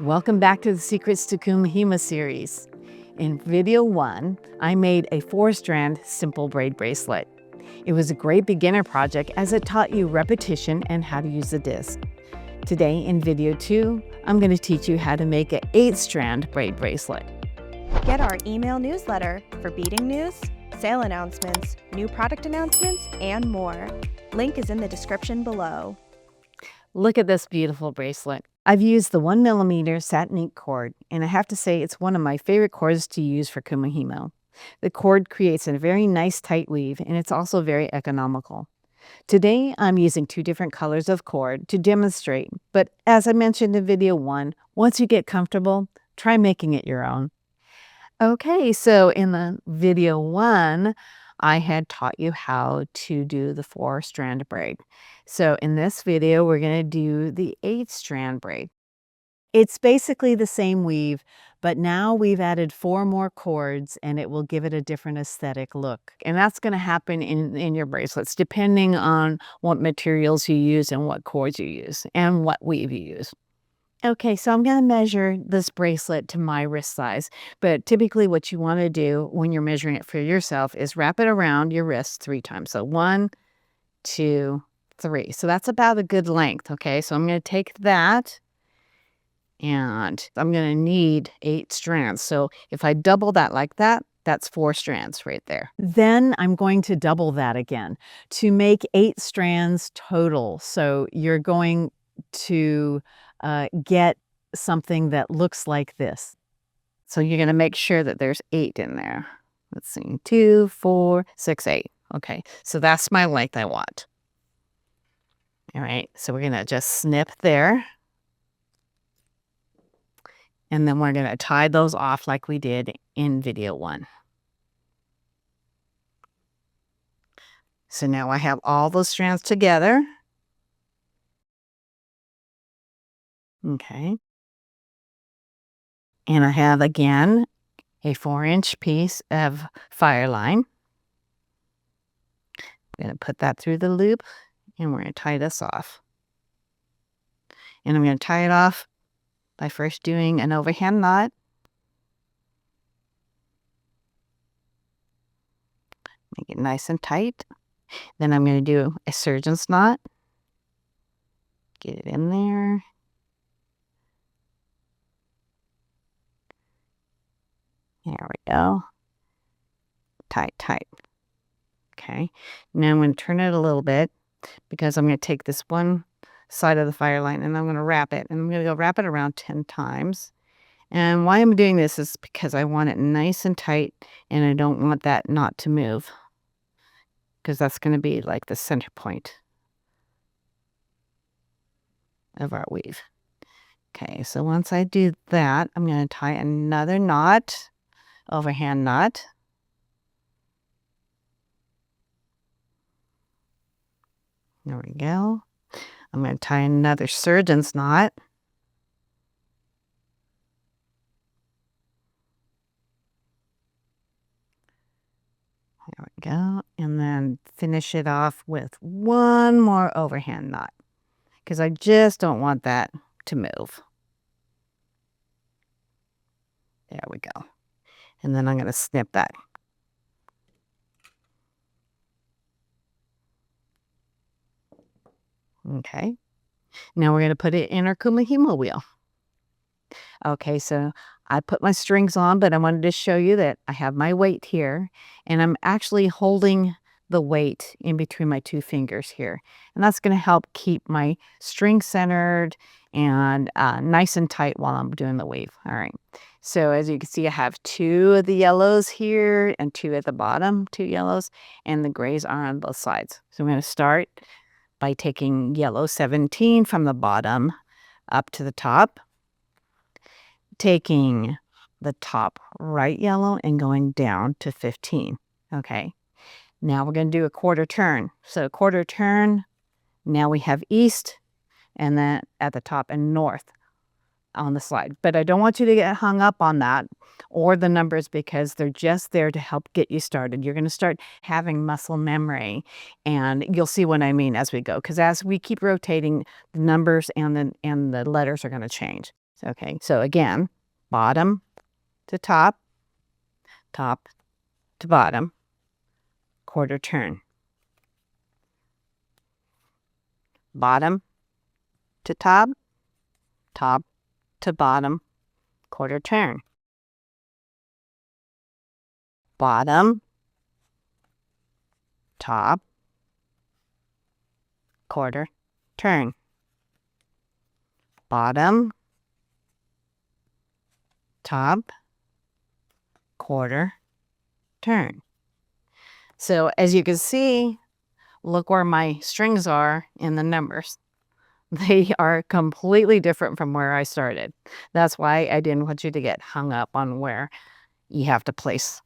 Welcome back to the Secrets to Kumihimo series. In video 1, I made a 4-strand simple braid bracelet. It was a great beginner project as it taught you repetition and how to use the disc. Today in video 2, I'm going to teach you how to make an 8-strand braid bracelet. Get our email newsletter for beading news, sale announcements, new product announcements, and more. Link is in the description below. Look at this beautiful bracelet. I've used the 1mm satin ink cord, and I have to say it's one of my favorite cords to use for Kumihimo. The cord creates a very nice tight weave, and it's also very economical. Today, I'm using 2 different colors of cord to demonstrate, but as I mentioned in video 1, once you get comfortable, try making it your own. Okay, so in the video 1, I had taught you how to do the 4-strand braid. So in this video, we're going to do the 8-strand braid. It's basically the same weave, but now we've added 4 more cords and it will give it a different aesthetic look. And that's going to happen in your bracelets, depending on what materials you use and what cords you use and what weave you use. Okay, so I'm going to measure this bracelet to my wrist size, but typically what you want to do when you're measuring it for yourself is wrap it around your wrist 3 times. So 1, 2, 3. So that's about a good length, okay? So I'm going to take that and I'm going to need 8 strands. So if I double that like that, that's 4 strands right there. Then I'm going to double that again to make 8 strands total. So you're going to get something that looks like this. So you're going to make sure that there's 8 in there. Let's see, 2, 4, 6, 8. Okay, so that's my length I want. All right, so we're going to just snip there. And then we're going to tie those off like we did in video 1. So now I have all those strands together. Okay. And I have, again, a 4-inch piece of fire line. I'm going to put that through the loop, and we're going to tie this off. And I'm going to tie it off by first doing an overhand knot. Make it nice and tight. Then I'm going to do a surgeon's knot. Get it in there. There we go. Tight, tight. Okay. Now I'm going to turn it a little bit because I'm going to take this one side of the fire line and I'm going to wrap it. And I'm going to go wrap it around 10 times. And why I'm doing this is because I want it nice and tight and I don't want that knot to move, because that's going to be like the center point of our weave. Okay, so once I do that, I'm going to tie another knot. Overhand knot. There we go. I'm going to tie another surgeon's knot. There we go. And then finish it off with one more overhand knot, because I just don't want that to move. There we go. And then I'm going to snip that. Okay. Now we're going to put it in our Kumihimo wheel. Okay, so I put my strings on, but I wanted to show you that I have my weight here, and I'm actually holding the weight in between my 2 fingers here. And that's going to help keep my string centered and nice and tight while I'm doing the weave. All right. So as you can see, I have 2 of the yellows here and 2 at the bottom, 2 yellows, and the grays are on both sides. So I'm going to start by taking yellow 17 from the bottom up to the top, taking the top right yellow and going down to 15. Okay. Now we're going to do a quarter turn. So quarter turn, now we have east and then at the top and north on the slide. But I don't want you to get hung up on that or the numbers, because they're just there to help get you started. You're going to start having muscle memory, and you'll see what I mean as we go, because as we keep rotating, the numbers and the letters are going to change. Okay, so again, bottom to top, top to bottom, quarter turn. Bottom to top, top to bottom, quarter turn. Bottom, top, quarter turn. Bottom, top, quarter turn. So as you can see, look where my strings are in the numbers. They are completely different from where I started. That's why I didn't want you to get hung up on where you have to place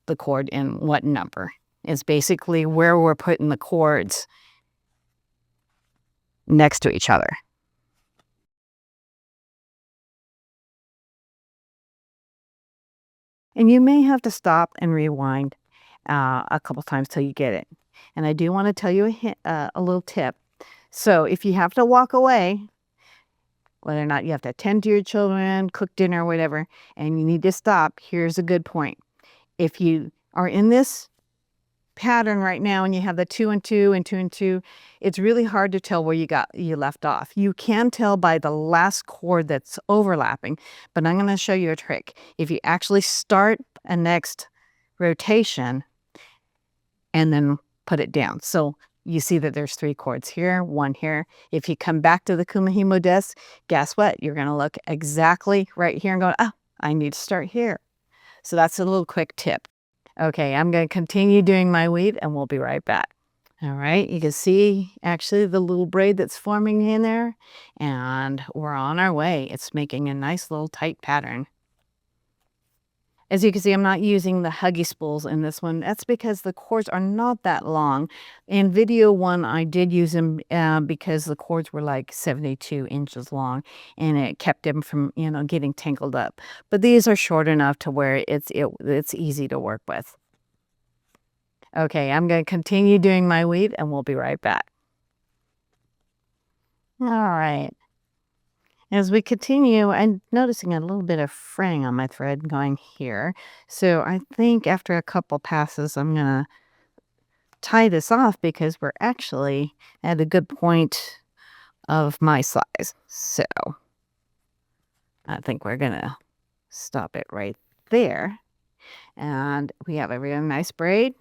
the cord in what number. It's basically where we're putting the cords next to each other. And you may have to stop and rewind a couple times till you get it. And I do want to tell you a little tip. So if you have to walk away, whether or not you have to attend to your children, cook dinner, or whatever, and you need to stop, here's a good point. If you are in this pattern right now and you have the 2 and 2 and 2 and 2, it's really hard to tell where you left off. You can tell by the last cord that's overlapping, but I'm going to show you a trick. If you actually start a next rotation and then put it down. So you see that there's 3 cords here, 1 here. If you come back to the Kumihimo desk, guess what? You're going to look exactly right here and go, oh, I need to start here. So that's a little quick tip. Okay, I'm going to continue doing my weave and we'll be right back. All right, you can see actually the little braid that's forming in there, and we're on our way. It's making a nice little tight pattern. As you can see, I'm not using the huggy spools in this one. That's because the cords are not that long. In video 1, I did use them because the cords were like 72 inches long, and it kept them from, getting tangled up. But these are short enough to where it's easy to work with. Okay, I'm going to continue doing my weave, and we'll be right back. All right. As we continue, I'm noticing a little bit of fraying on my thread going here. So I think after a couple passes, I'm going to tie this off because we're actually at a good point of my size. So I think we're going to stop it right there. And we have a really nice braid.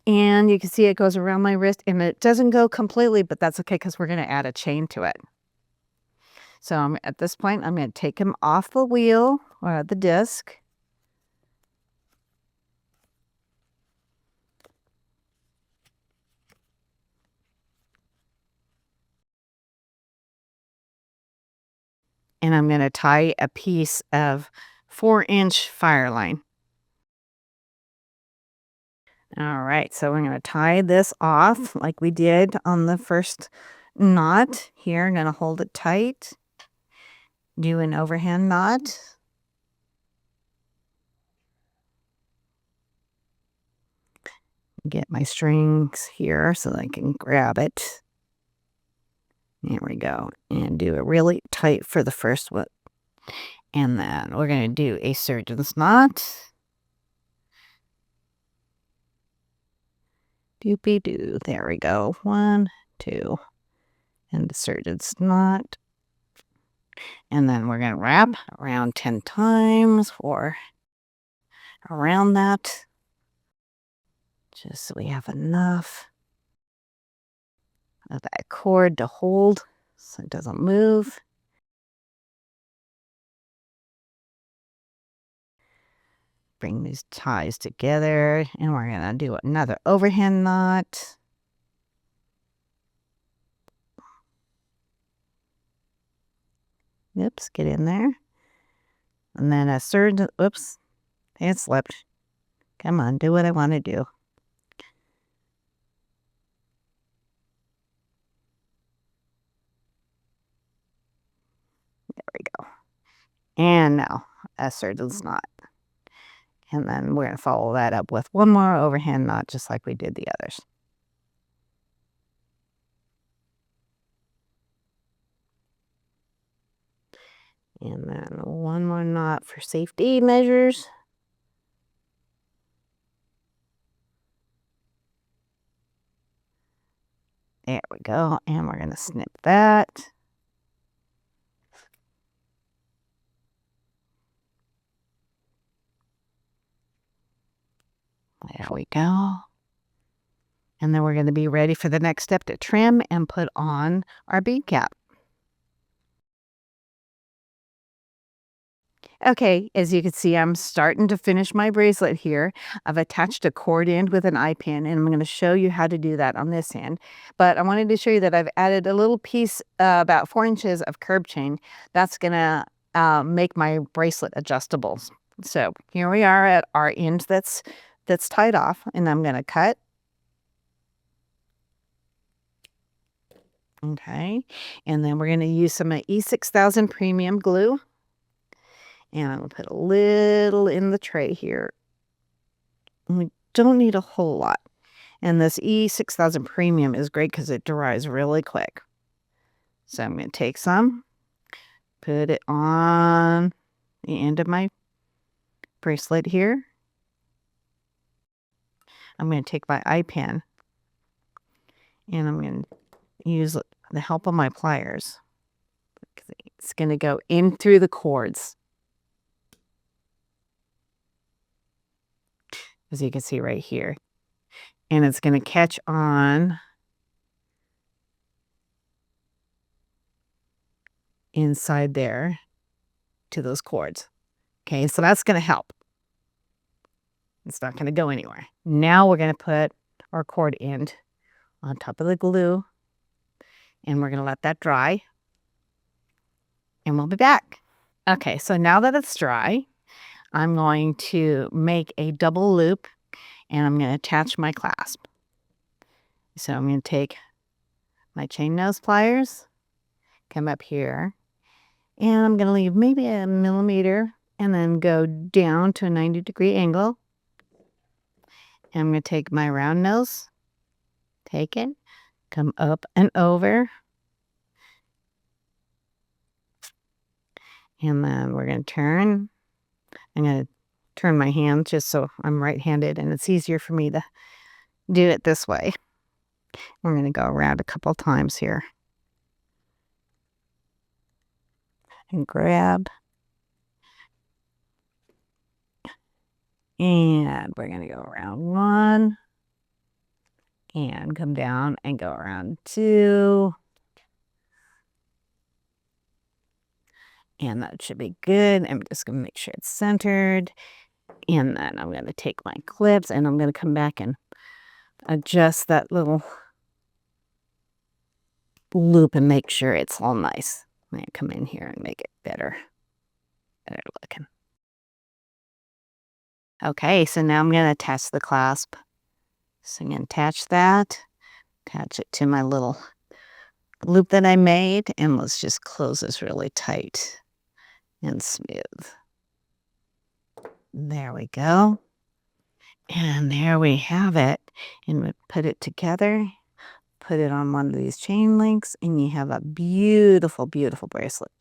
And you can see it goes around my wrist, and it doesn't go completely, but that's okay because we're going to add a chain to it. So at this point, I'm going to take him off the wheel or the disc. And I'm going to tie a piece of 4-inch fire line. All right, so we're going to tie this off like we did on the first knot. Here, I'm going to hold it tight. Do an overhand knot. Get my strings here so that I can grab it. There we go. And do it really tight for the first one. And then we're going to do a surgeon's knot. Doopy-doo. There we go. 1, 2. And the surgeon's knot. And then we're going to wrap around 10 times or around that. Just so we have enough of that cord to hold so it doesn't move. Bring these ties together, and we're going to do another overhand knot. Oops, get in there. And then a surgeon, oops, it slipped. Come on, do what I want to do. There we go. And now a surgeon's knot. And then we're going to follow that up with one more overhand knot, just like we did the others. And then one more knot for safety measures. There we go. And we're going to snip that. There we go. And then we're going to be ready for the next step to trim and put on our bead cap. Okay, as you can see, I'm starting to finish my bracelet here. I've attached a cord end with an eye pin, and I'm going to show you how to do that on this hand. But I wanted to show you that I've added a little piece, about 4 inches of curb chain. That's going to make my bracelet adjustable. So here we are at our end that's tied off, and I'm going to cut. Okay, and then we're going to use some E6000 premium glue. And I'm going to put a little in the tray here. We don't need a whole lot. And this E6000 premium is great because it dries really quick. So I'm going to take some, put it on the end of my bracelet here. I'm going to take my eye pin and I'm going to use the help of my pliers. It's going to go in through the cords. As you can see right here. And it's going to catch on inside there to those cords. Okay, so that's going to help. It's not going to go anywhere. Now we're going to put our cord end on top of the glue. And we're going to let that dry. And we'll be back. Okay, so now that it's dry, I'm going to make a double loop and I'm going to attach my clasp. So I'm going to take my chain nose pliers, come up here, and I'm going to leave maybe a millimeter and then go down to a 90-degree angle. And I'm going to take my round nose, take it, come up and over. And then we're going to turn. I'm going to turn my hand just so I'm right-handed and it's easier for me to do it this way. We're going to go around a couple times here. And grab. And we're going to go around 1. And come down and go around 2. And that should be good. I'm just going to make sure it's centered. And then I'm going to take my clips and I'm going to come back and adjust that little loop and make sure it's all nice. I'm going to come in here and make it better looking. Okay, so now I'm going to attach the clasp. So I'm going to attach that, attach it to my little loop that I made, and let's just close this really tight and smooth. There we go. And there we have it. And we put it together, put it on one of these chain links, and you have a beautiful, beautiful bracelet.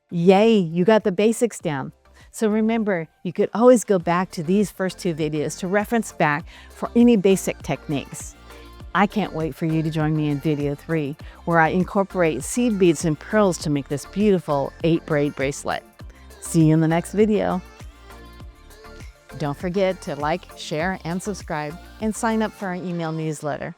Yay, you got the basics down. So remember, you could always go back to these first 2 videos to reference back for any basic techniques. I can't wait for you to join me in video 3, where I incorporate seed beads and pearls to make this beautiful 8-braid bracelet. See you in the next video. Don't forget to like, share, and subscribe, and sign up for our email newsletter.